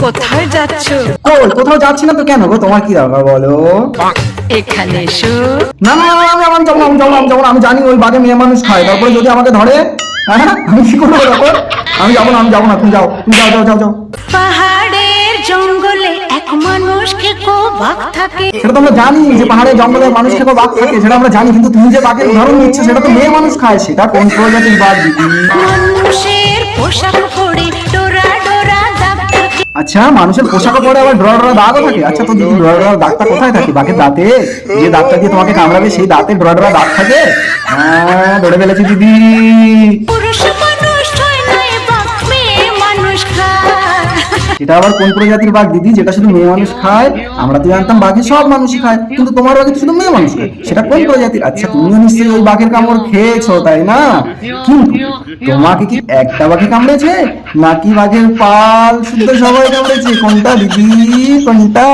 কোথায় যাচ্ছ? কই কোথাও যাচ্ছি না তো, কেন গো তোমার কি দরকার বলো? এখানে এসো। না না না, আমি যাবো না, আমি যাবো না, আমি যাবো না, আমি জানি ওই বাঘে মেয়ে মানুষ খায়, তারপরে যদি আমাকে ধরে, হ্যাঁ আমি কি করবো তারপর? আমি যাবো না, আমি যাবো না, তুমি যাও, তুমি যাও যাও যাও যাও। পাহাড়ের জঙ্গলে এক মানুষ খেকো বাঘ থাকে। সেটা তো আমরা জানি যে পাহাড়ে জঙ্গলে মানুষ খেকো বাঘ থাকে, সেটা আমরা জানি, কিন্তু তুমি যে বাঘের উদাহরণ নিচ্ছ সেটা তো মেয়ে মানুষ খায়, সেটা কোন প্রজাতির বাঘ দিদি? মানুষের পোশাক পরে ডোরা ডোরা দাগ থাকে। আচ্ছা, মানুষের পোশাকও পরে আবার ডরা ডরা দাগও থাকে? আচ্ছা, তো দিদি ডরা ডরা দাগটা কোথায় থাকে? বাঘের দাঁতে? যে দাঁতটা দিয়ে তোমাকে কামড়াবে সেই দাঁতে ডরা ডরা দাগ থাকে? হ্যাঁ, ধরে ফেলেছি দিদি। পুরুষ মানুষ হয় নাই বাঘ মেয়ে মানুষ খায়। এটা আবার কোন প্রজাতির বাঘ দিদি যেটা শুধু মেয়ে মানুষ খায়? আমরা তো জানতাম বাঘে সব মানুষই খায়, কিন্তু তোমার বাঘে তো শুধু মেয়ে মানুষ খায়, সেটা কোন প্রজাতির? আচ্ছা, তুমিও নিশ্চয়ই ওই বাঘের কামড় খেয়েছো তাই না? কিন্তু তোমাকে কি একটা বাঘে কামড়েছে, নাকি বাঘের পাল শুদ্ধ সবাই কামড়েছে? কোনটা দিদি, কোনটা?